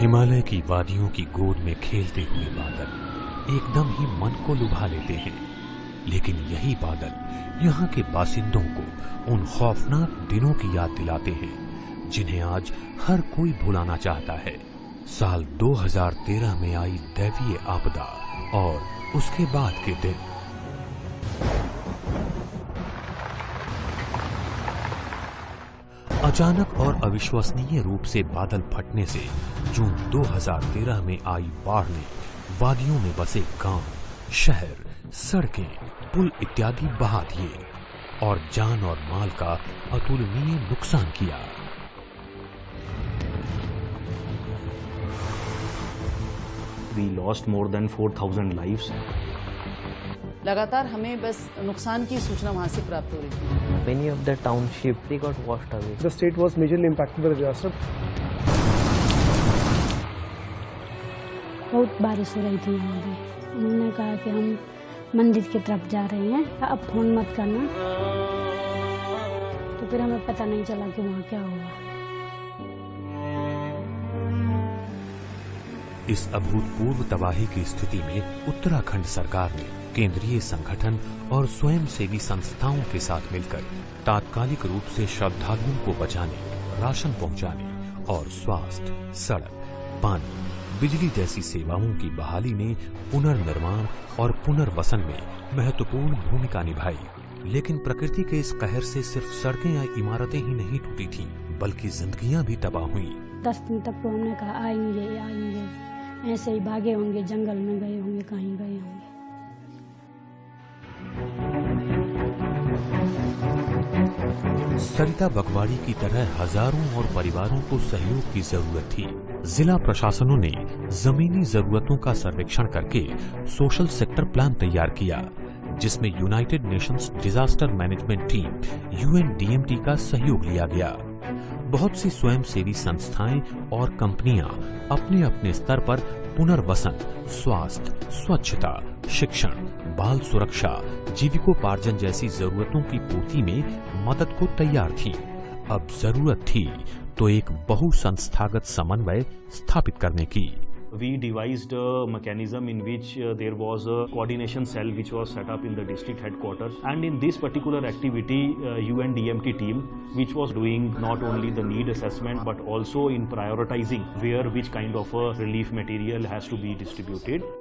हिमालय की वादियों की गोद में खेलते हुए बादल एकदम ही मन को लुभा लेते हैं, लेकिन यही बादल यहाँ के बासिंदों को उन खौफनाक दिनों की याद दिलाते हैं जिन्हें आज हर कोई भुलाना चाहता है। साल 2013 में आई दैवीय आपदा और उसके बाद के दिन। अचानक और अविश्वसनीय रूप से बादल फटने से जून 2013 में आई बाढ़ ने वादियों में बसे गांव, शहर, सड़कें, पुल इत्यादि बहा दिए और जान और माल का अतुलनीय नुकसान किया। We lost more than 4,000 lives. लगातार हमें बस नुकसान की सूचना वहां से प्राप्त हो रही थी। Many of the township they got washed away. The state was majorly impacted by the disaster. बहुत बारिश हो रही थी यहाँ पे। उन्होंने कहा कि हम मंदिर की तरफ जा रहे हैं, अब फोन मत करना। तो फिर हमें पता नहीं चला कि वहाँ क्या हुआ। इस अभूतपूर्व तबाही की स्थिति में उत्तराखंड सरकार ने केंद्रीय संगठन और स्वयंसेवी संस्थाओं के साथ मिलकर तात्कालिक रूप से श्रद्धालुओं को बचाने, राशन पहुंचाने और स्वास्थ्य, सड़क, पानी, बिजली जैसी सेवाओं की बहाली में पुनर्निर्माण और पुनर्वसन में महत्वपूर्ण भूमिका निभाई। लेकिन प्रकृति के इस कहर से सिर्फ सड़कें या इमारतें ही नहीं टूटी थीं, बल्कि जिंदगियां भी तबाह हुई। 10 दिन तक तो हमने कहा आएंगे आएंगे, ऐसे ही भागे होंगे, जंगल में गए होंगे, कहीं गए होंगे। सरिता बगवाड़ी की तरह हजारों और परिवारों को सहयोग की जरूरत थी। जिला प्रशासनों ने जमीनी जरूरतों का सर्वेक्षण करके सोशल सेक्टर प्लान तैयार किया, जिसमें United Nations disaster management team UNDMT का सहयोग लिया गया। बहुत सी स्वयंसेवी संस्थाएं और कंपनियां अपने अपने स्तर पर पुनर्वसन, स्वास्थ्य, स्वच्छता, शिक्षण, बाल सुरक्षा, जीविकोपार्जन जैसी जरूरतों की पूर्ति में मदद को तैयार थी। अब जरूरत थी तो एक बहुसंस्थागत समन्वय स्थापित करने की। We devised a mechanism in which there was a coordination cell which was set up in the district headquarters, and in this particular activity UNDMT team which was doing not only the need assessment but also in prioritizing where which kind of a relief material has to be distributed.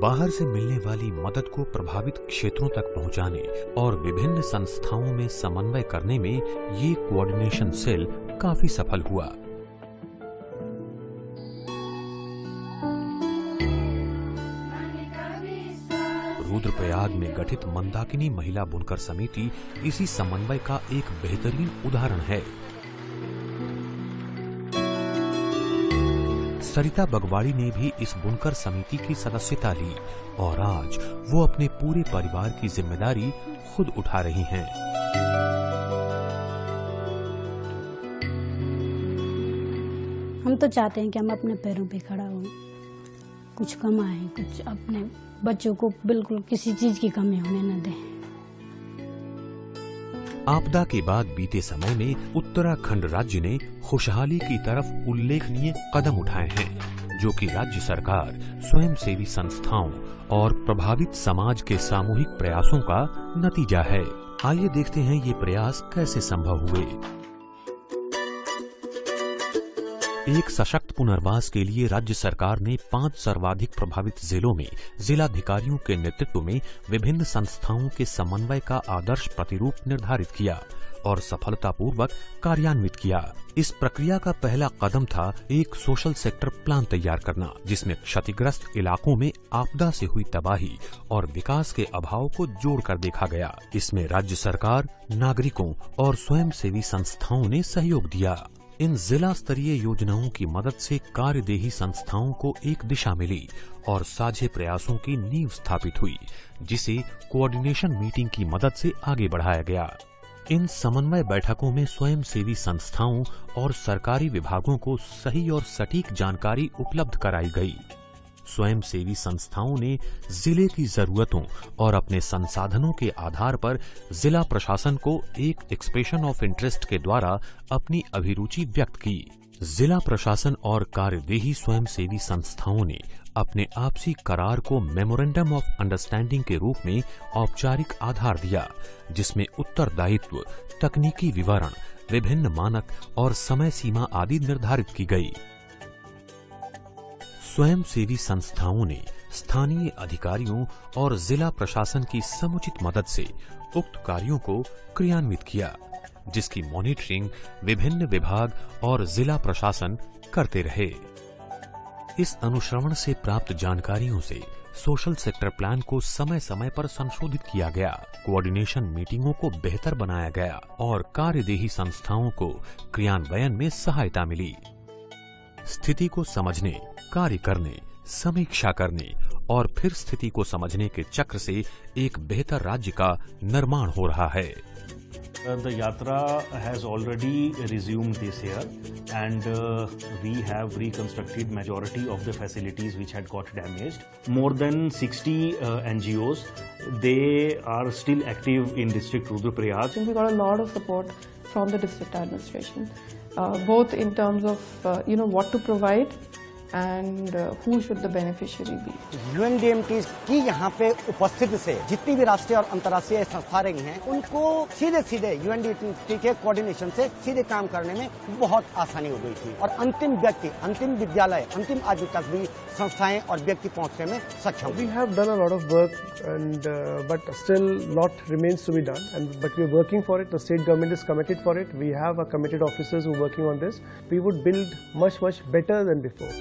बाहर से मिलने वाली मदद को प्रभावित क्षेत्रों तक पहुंचाने और विभिन्न संस्थाओं में समन्वय करने में ये कोऑर्डिनेशन सेल काफी सफल हुआ। रुद्रप्रयाग में गठित मंदाकिनी महिला बुनकर समिति इसी समन्वय का एक बेहतरीन उदाहरण है। सरिता बगवाड़ी ने भी इस बुनकर समिति की सदस्यता ली और आज वो अपने पूरे परिवार की जिम्मेदारी खुद उठा रही हैं। हम तो चाहते हैं कि हम अपने पैरों पे खड़ा हों, कुछ कमाएं, कुछ अपने बच्चों को बिल्कुल किसी चीज की कमी होने न दें। आपदा के बाद बीते समय में उत्तराखंड राज्य ने खुशहाली की तरफ उल्लेखनीय कदम उठाए हैं, जो कि राज्य सरकार, स्वयंसेवी संस्थाओं और प्रभावित समाज के सामूहिक प्रयासों का नतीजा है। आइए देखते हैं ये प्रयास कैसे संभव हुए। एक सशक्त पुनर्वास के लिए राज्य सरकार ने 5 सर्वाधिक प्रभावित जिलों में जिलाधिकारियों के नेतृत्व में विभिन्न संस्थाओं के समन्वय का आदर्श प्रतिरूप निर्धारित किया और सफलतापूर्वक कार्यान्वित किया। इस प्रक्रिया का पहला कदम था एक सोशल सेक्टर प्लान तैयार करना, जिसमें क्षतिग्रस्त इलाकों में आपदा से हुई तबाही और विकास के अभाव को जोड़कर देखा गया। इसमें राज्य सरकार, नागरिकों और स्वयंसेवी संस्थाओं ने सहयोग दिया। इन जिला स्तरीय योजनाओं की मदद से कार्यदेही संस्थाओं को एक दिशा मिली और साझे प्रयासों की नींव स्थापित हुई, जिसे कोऑर्डिनेशन मीटिंग की मदद से आगे बढ़ाया गया। इन समन्वय बैठकों में स्वयंसेवी संस्थाओं और सरकारी विभागों को सही और सटीक जानकारी उपलब्ध कराई गई। स्वयंसेवी संस्थाओं ने जिले की जरूरतों और अपने संसाधनों के आधार पर जिला प्रशासन को एक एक्सप्रेशन ऑफ इंटरेस्ट के द्वारा अपनी अभिरुचि व्यक्त की। जिला प्रशासन और कार्यदेही स्वयंसेवी संस्थाओं ने अपने आपसी करार को मेमोरेंडम ऑफ अंडरस्टैंडिंग के रूप में औपचारिक आधार दिया, जिसमें उत्तरदायित्व, तकनीकी विवरण, विभिन्न मानक और समय सीमा आदि निर्धारित की गई। स्वयंसेवी संस्थाओं ने स्थानीय अधिकारियों और जिला प्रशासन की समुचित मदद से उक्त कार्यों को क्रियान्वित किया, जिसकी मॉनिटरिंग विभिन्न विभाग और जिला प्रशासन करते रहे। इस अनुश्रवण से प्राप्त जानकारियों से सोशल सेक्टर प्लान को समय समय पर संशोधित किया गया, कोऑर्डिनेशन मीटिंगों को बेहतर बनाया गया और कार्यदेही संस्थाओं को क्रियान्वयन में सहायता मिली। स्थिति को समझने, कार्य करने, समीक्षा करने और फिर स्थिति को समझने के चक्र से एक बेहतर राज्य का निर्माण हो रहा है। The Yatra has already resumed this year, and we have reconstructed majority of the facilities which had got damaged. More than 60 NGOs, they are still active in district Rudraprayag. We got a lot of support from the district administration, both in terms of what to provide and who should the beneficiary be. UNDMT की यहाँ पे उपस्थिति से जितनी भी राष्ट्रीय और अंतर्राष्ट्रीय संस्था रही हैं, उनको सीधे सीधे UNDMT के कोऑर्डिनेशन से सीधे काम करने में बहुत आसानी हो गई थी और अंतिम व्यक्ति, अंतिम विद्यालय, अंतिम आदमी तक भी संस्थाएं और व्यक्ति पहुँचने में सक्षम। We have done a lot of work, and but still lot remains to be done. But we are working for it. The state government is committed for it. We have committed officers who are working on this. We would build much better than before.